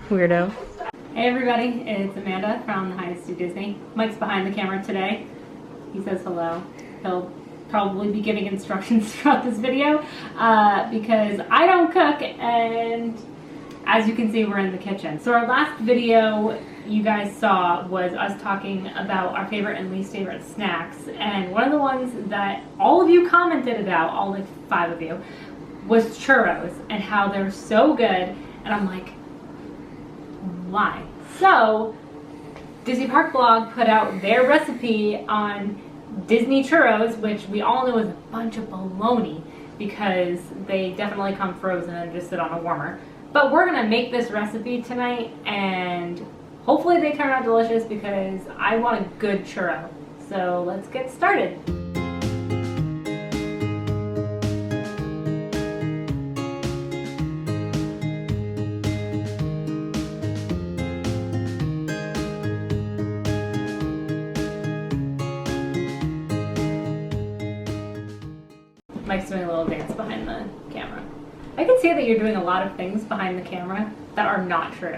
Weirdo. Hey everybody, it's Amanda from the Highness to Disney. Mike's behind the camera today. He says hello. He'll probably be giving instructions throughout this video because I don't cook, and as you can see, we're in the kitchen. So our last video you guys saw was us talking about our favorite and least favorite snacks, and one of the ones that all of you commented about, all like 5 of you, was churros and how they're so good. And I'm like, why? So Disney Park Blog put out their recipe on Disney Churros, which we all know is a bunch of baloney because they definitely come frozen and just sit on a warmer. But we're gonna make this recipe tonight, and hopefully they turn out delicious because I want a good churro. So let's get started. Mike's doing a little dance behind the camera. I can see that you're doing a lot of things behind the camera that are not true.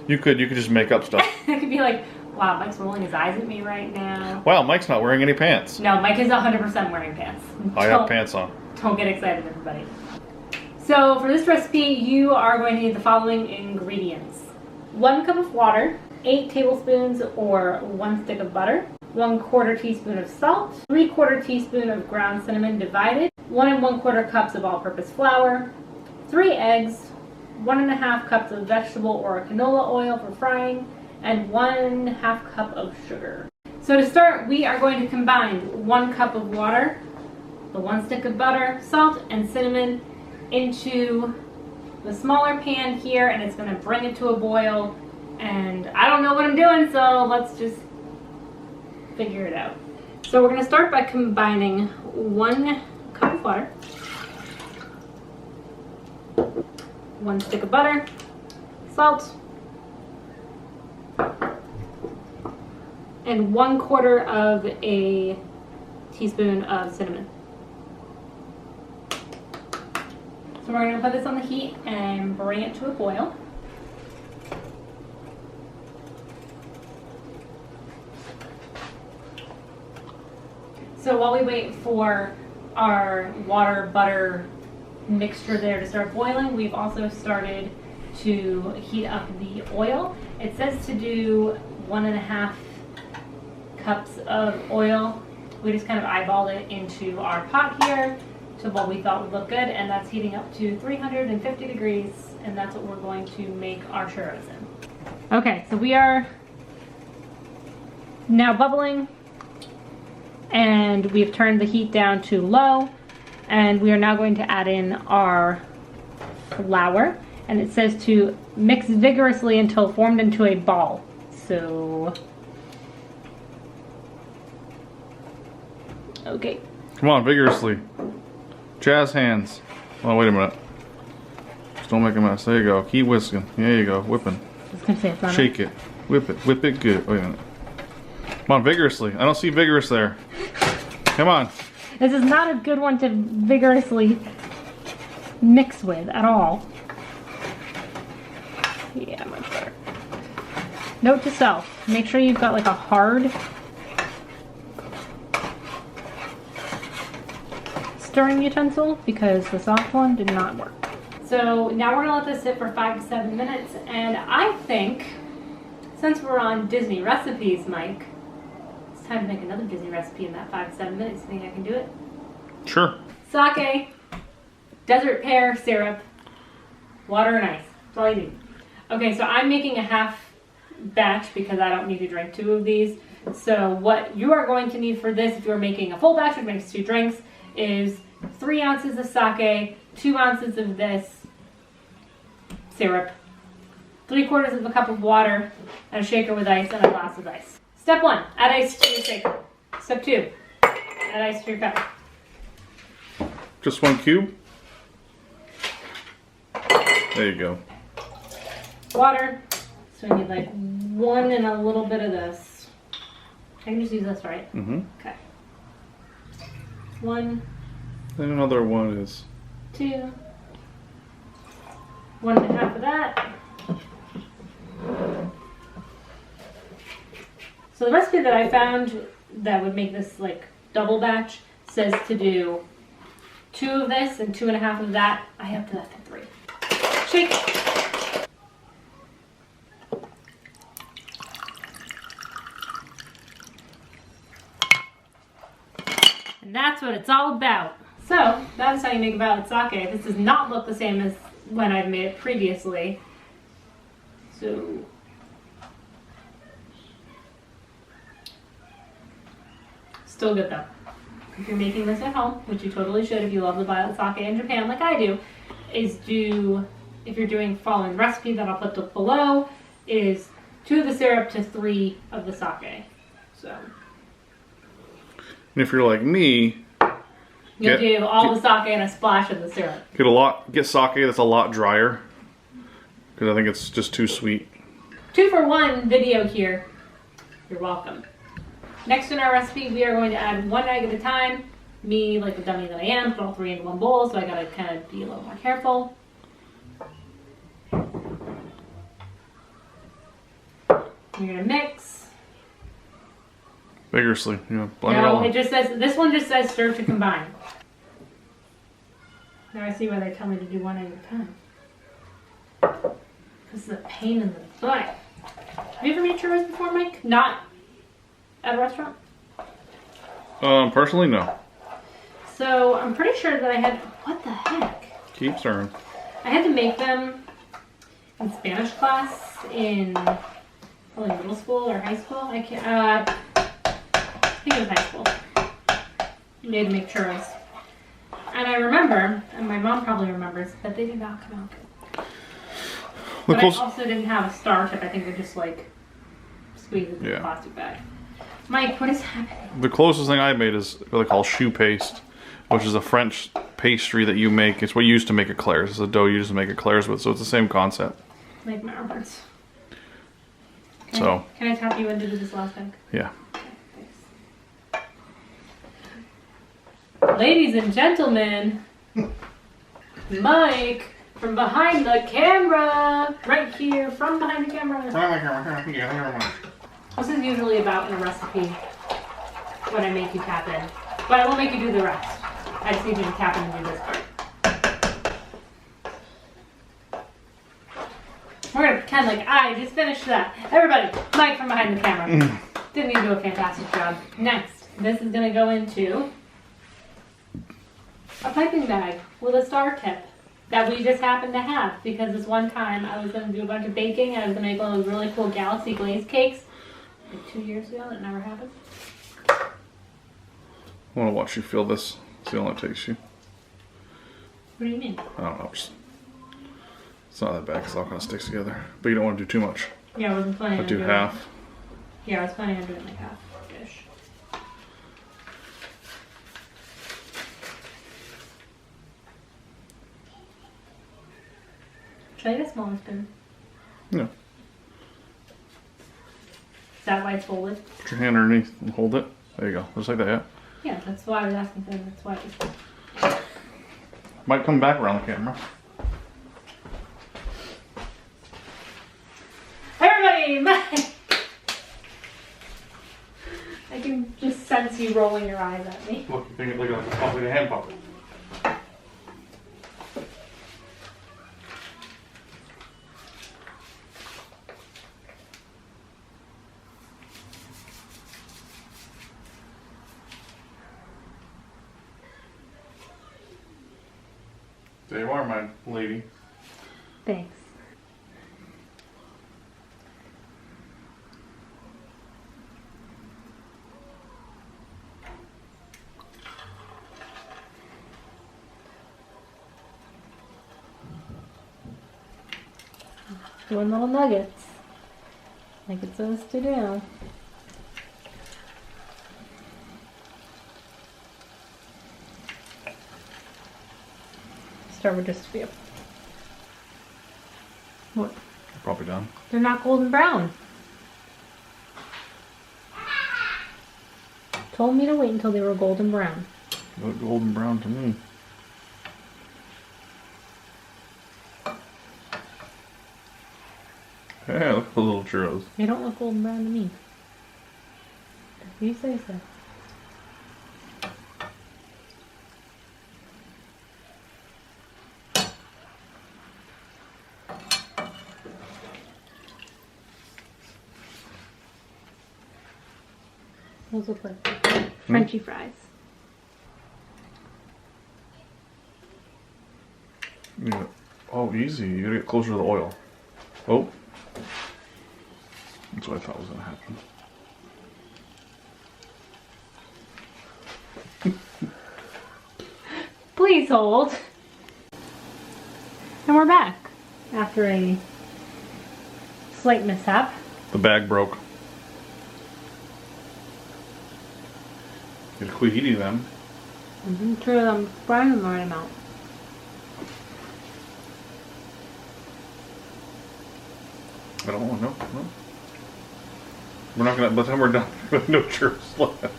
You could just make up stuff. I could be like, wow, Mike's rolling his eyes at me right now. Wow, Mike's not wearing any pants. No, Mike is 100% wearing pants. I have pants on. Don't get excited, everybody. So for this recipe, you are going to need the following ingredients. 1 cup of water, 8 tablespoons or 1 stick of butter, 1/4 teaspoon of salt, 3/4 teaspoon of ground cinnamon divided, 1 1/4 cups of all-purpose flour, 3 eggs, 1 1/2 cups of vegetable or canola oil for frying, and 1/2 cup of sugar. So to start, we are going to combine 1 cup of water, the 1 stick of butter, salt, and cinnamon into the smaller pan here, and it's going to bring it to a boil. And I don't know what I'm doing, so let's just figure it out. So we're going to start by combining 1 cup of water, 1 stick of butter, salt, and 1/4 of a teaspoon of cinnamon. So we're going to put this on the heat and bring it to a boil. So while we wait for our water butter mixture there to start boiling, we've also started to heat up the oil. It says to do 1 1/2 cups of oil. We just kind of eyeballed it into our pot here to what we thought would look good, and that's heating up to 350 degrees, and that's what we're going to make our churros in. Okay, so we are now bubbling, and we've turned the heat down to low, and we are now going to add in our flour, and it says to mix vigorously until formed into a ball. So okay, Come on, vigorously. Jazz hands. Oh, wait a minute. Just don't make a mess. There you go. Keep whisking. There you go. Whipping. I was gonna say it's not Shake it. Whip it. Whip it good. Wait a minute. Come on, vigorously. I don't see vigorous there. Come on. This is not a good one to vigorously mix with at all. Yeah, much better. Note to self, make sure you've got like a hard stirring utensil because the soft one did not work. So now we're gonna let this sit for 5 to 7 minutes, and I think since we're on Disney recipes, Mike, it's time to make another Disney recipe in that 5 to 7 minutes. You think I can do it? Sure. Sake, desert pear syrup, water and ice. That's all you need. Okay, so I'm making a half batch because I don't need to drink 2 of these. So what you are going to need for this, if you're making a full batch, which makes 2 drinks, is 3 ounces of sake, 2 ounces of this syrup, 3/4 of a cup of water, and a shaker with ice, and a glass of ice. Step 1, add ice to your shaker. Step 2, add ice to your cup. Just 1 cube? There you go. Water. So we need like 1 and a little bit of this. I can just use this, right? Mm-hmm. Okay. 1. Then another 1 is... 2. 1 1/2 of that. So the recipe that I found that would make this like double batch says to do 2 of this and 2.5 of that. I have to 3. Shake. And that's what it's all about. So that is how you make a valid sake. This does not look the same as when I've made it previously. So still good though. If you're making this at home, which you totally should if you love the violet sake in Japan like I do, is if you're doing following the recipe that I'll put below, is 2 of the syrup to 3 of the sake. So. And if you're like me, you'll do all the sake and a splash of the syrup. Get sake that's a lot drier, because I think it's just too sweet. 2 for 1 video here. You're welcome. Next in our recipe, we are going to add 1 egg at a time. Me, like the dummy that I am, put all 3 into one bowl, so I gotta kind of be a little more careful. You're gonna mix. Vigorously, blend it all. No, this one just says stir to combine. Now I see why they tell me to do 1 egg at a time. This is a pain in the butt. Have you ever made churros before, Mike? Not at a restaurant? Personally, no. So I'm pretty sure that I had, what the heck? Keep stirring. I had to make them in Spanish class in probably middle school or high school. I think it was high school. We had to make churros. And I remember, and my mom probably remembers, that they did not come out good. But I also didn't have a star tip. I think they're just like squeezed into the plastic bag. Mike, what is happening? The closest thing I made is what they call choux paste, which is a French pastry that you make. It's what you use to make eclairs. It's a dough you use to make eclairs with, so it's the same concept. Like my armbands. Can I tap you into this last egg? Yeah. Okay, thanks. Ladies and gentlemen, Mike from behind the camera, right here from behind the camera. This is usually about in a recipe when I make you tap in, but I won't make you do the rest. I just need you to tap in and do this part. We're gonna pretend like I just finished that. Everybody, Mike from behind the camera. Didn't even do a fantastic job. Next, this is gonna go into a piping bag with a star tip that we just happened to have because this one time I was gonna do a bunch of baking and I was gonna make one of those really cool galaxy glaze cakes. Like 2 years ago, that never happened. I want to watch you feel this. See how long it takes you. What do you mean? I don't know. It's not that bad because it all kind of sticks together. But you don't want to do too much. Yeah, I wasn't planning on do doing half. Yeah, I was planning on doing like half-ish. Should I get a smaller spoon? No. Is that why it's folded? Put your hand underneath and hold it. There you go. Just like that, yeah. Yeah, that's why I was asking for that. That's why it's... Might come back around the camera. Everybody, I can just sense you rolling your eyes at me. Look, you think it looks like a hand puppet. There you are, my lady. Thanks. Doing little nuggets, like it says to do. Start with just a few. What? Probably done. They're not golden brown. Told me to wait until they were golden brown. They look golden brown to me. Hey, look at the little churros. They don't look golden brown to me. You say so. Those look like Frenchy fries. Yeah. Oh, easy. You gotta get closer to the oil. Oh. That's what I thought was gonna happen. Please hold. And we're back after a slight mishap. The bag broke. You gotta quit eating them. True, I'm frying them the right amount. I don't want no. We're not gonna. By the time we're done, with no churros left.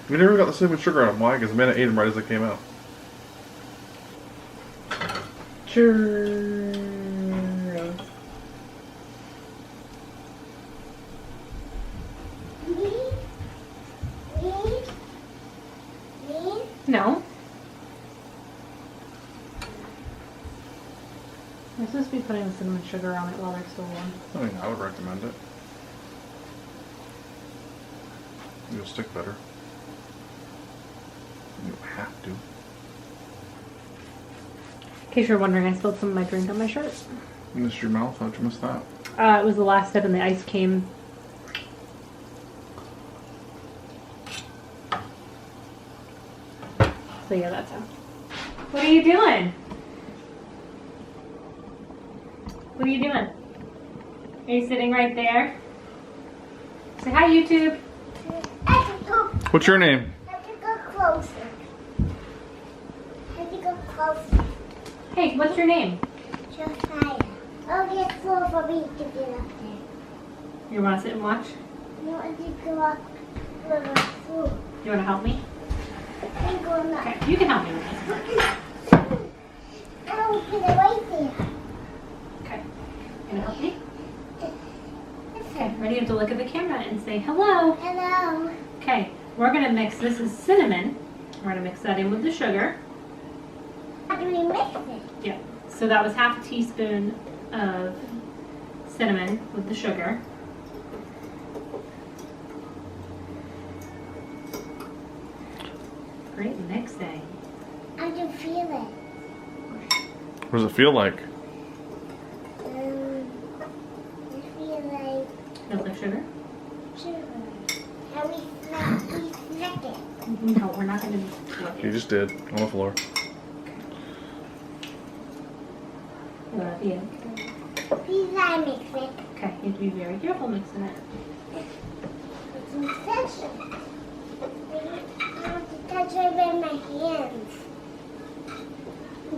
We never got the cinnamon sugar on them. Why? Because Amanda ate them right as they came out. Churros. No. We're supposed to be putting cinnamon sugar on it while they're still warm. I mean, I would recommend it. It'll stick better. You don't have to. In case you're wondering, I spilled some of my drink on my shirt. You missed your mouth? How'd you miss that? It was the last sip and the ice came. So yeah, that's how. What are you doing? What are you doing? Are you sitting right there? Say hi, YouTube. What's your name? I have to go closer. I have to go closer. Hey, what's your name? Josiah. Oh, get slow for me to get up there. You want to sit and watch? No, I need to go up a little slow. You want to help me? I'm going up. Okay, you can help me with this. Oh, get away there. Okay. Gonna help me? Okay, ready? You have to look at the camera and say hello. Hello. Okay, we're gonna mix, this is cinnamon. We're gonna mix that in with the sugar. How do we mix it? Yeah, so that was half a teaspoon of cinnamon with the sugar. Great mixing. I can feel it. What does it feel like? I feel like Feels like sugar? sugar. How we snack it. No, we're not gonna do You it. just did. On the floor. Love you. Please I mix it. Okay, you have to be very careful mixing it. It's essential. I want to touch it with my hands.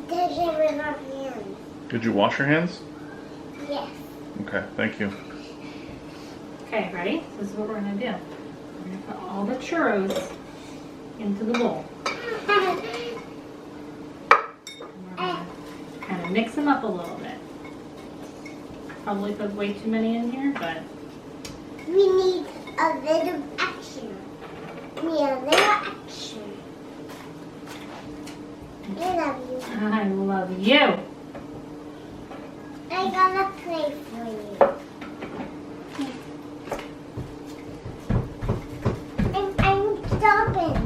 Touch it with our hands. Did you wash your hands? Yes. Okay, thank you. Okay, ready? This is what we're gonna do. We're gonna put all the churros into the bowl. And we're gonna kind of mix them up a little bit. Probably put way too many in here, but We need a little action. We need a little action. I love you. I love you. I got a play for you. I'm stopping.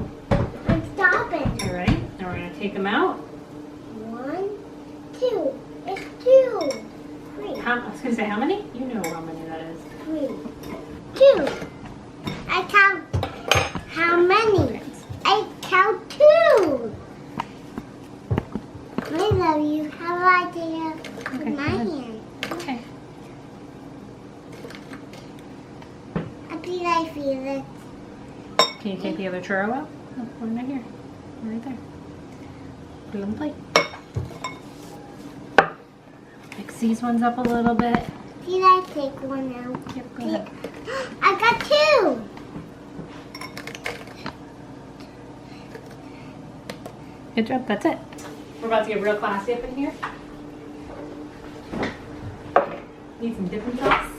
I'm stopping. All right, now we're gonna take them out. 1, 2. It's 2. 3. I was gonna say how many? You know how many that is. 3. 2. I count. How many? I count 2. I love you. How do I take it with Okay, my good. hand? Okay. I think I feel it. Can you take the other churro out? Oh, one right here. One right there. Put it on the plate. Mix these ones up a little bit. Did I take one out? Yep, go ahead. I got 2. Good job, that's it. We're about to get real classy up in here. Need some dipping sauce.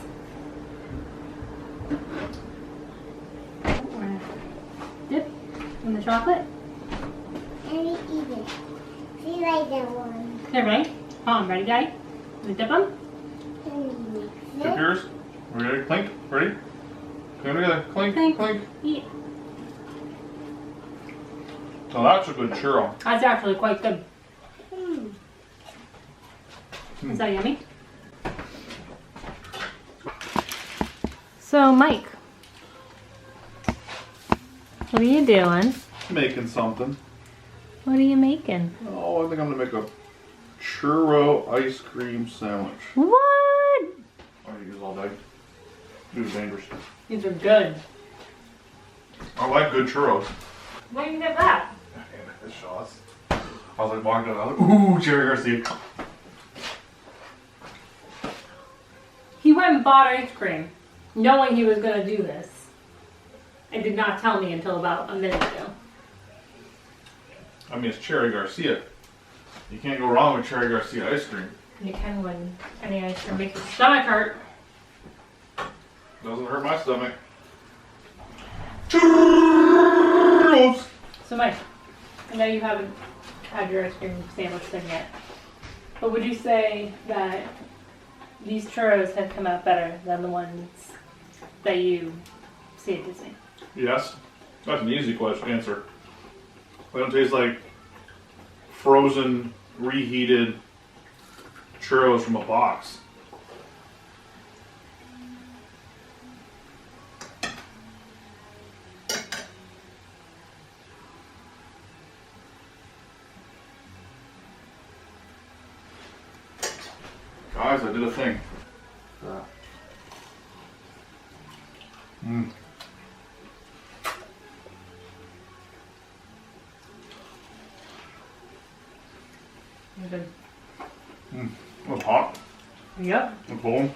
And the chocolate? And we eat it. See like that one. Okay, ready? Ready, Daddy? We dip them? And we mix Dip it. yours. Ready? Clink. Ready? Come together. Clink. Clink. Clink. Eat. Oh, that's a good churro. That's actually quite good. Is that yummy? So, Mike, what are you doing? Making something. What are you making? Oh, I think I'm gonna make a churro ice cream sandwich. What? Oh, you use all day. This is dangerous. These are good. I like good churros. Where do you get that? And the shots. I was like walking down, I was like, ooh, Jerry Garcia. He went and bought ice cream, knowing he was going to do this, and did not tell me until about a minute ago. I mean, it's Cherry Garcia. You can't go wrong with Cherry Garcia ice cream. You can when any ice cream makes your stomach hurt. Doesn't hurt my stomach. Churros! So Mike, I know you haven't had your ice cream sandwich thing yet, but would you say that these churros have come out better than the ones that you see at Disney? Yes. That's an easy question answer. They don't taste like frozen, reheated churros from a box. Guys, I did a thing. Mmm. Good. It was hot. Yep. It was cold.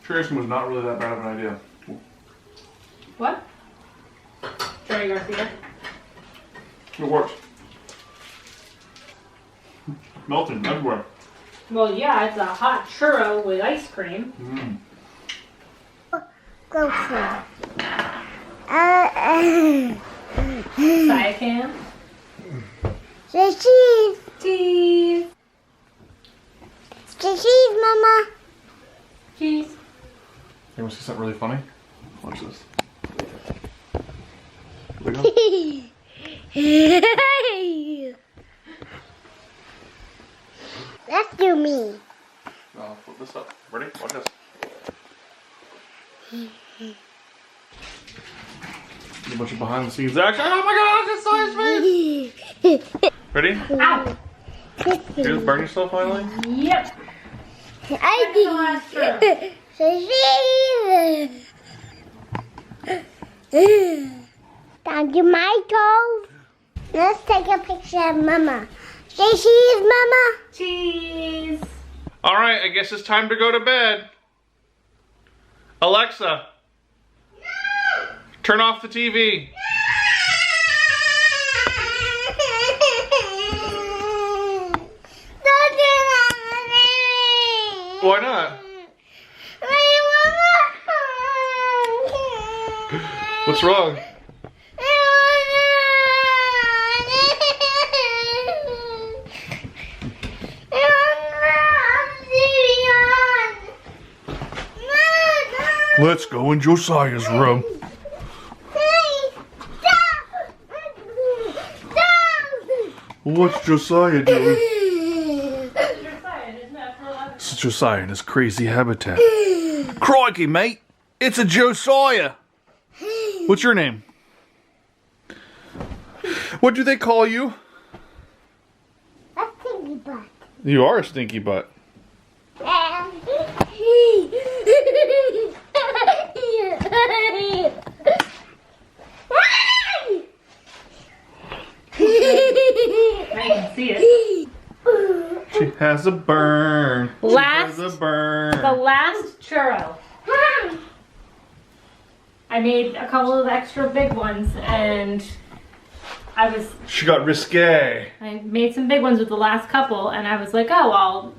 Cherry ice cream was not really that bad of an idea. What? Cherry Garcia. It works. Melting everywhere. Well, yeah, it's a hot churro with ice cream. Mmm. Go for Josiah can. The cheese. Cheese. The cheese, Mama. Cheese. You want to see something really funny? Watch this. Look up. Let's do me. I'll flip this up. Ready? Watch this. A bunch of behind the scenes action. Oh my god, it's so face! Ready? Ow! You burn yourself finally? Yep. I did. The cheese. Down to my toes. Let's take a picture of Mama. Say cheese, Mama. Cheese. Alright, I guess it's time to go to bed. Alexa, turn off the TV. Don't do that to me. Why not? What's wrong? Let's go in Josiah's room. What's Josiah doing? It's Josiah in his crazy habitat. Crikey, mate! It's a Josiah! What's your name? What do they call you? A stinky butt. You are a stinky butt. I can see it. She has a burn. She Last- has a burn. The last churro. I made a couple of extra big ones, and She got risque. I made some big ones with the last couple, and I was like, oh, I'll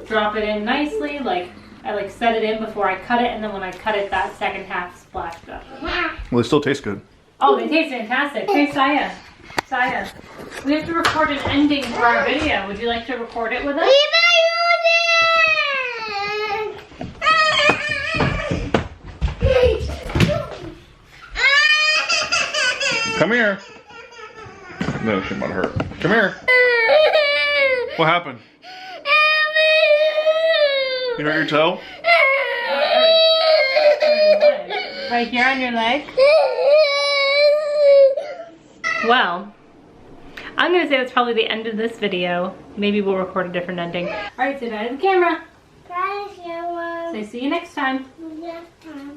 drop it in nicely. Like, I set it in before I cut it, and then when I cut it, that second half splashed up. Well, they still taste good. Oh, they taste fantastic. Hey, Saya. Saya, we have to record an ending for our video. Would you like to record it with us? Come here. No, she might hurt. Come here. What happened? You hurt your toe? Right here on your leg? Well, I'm going to say that's probably the end of this video. Maybe we'll record a different ending. Alright, say bye to the camera. Bye, Sarah. Say see you next time. Next time.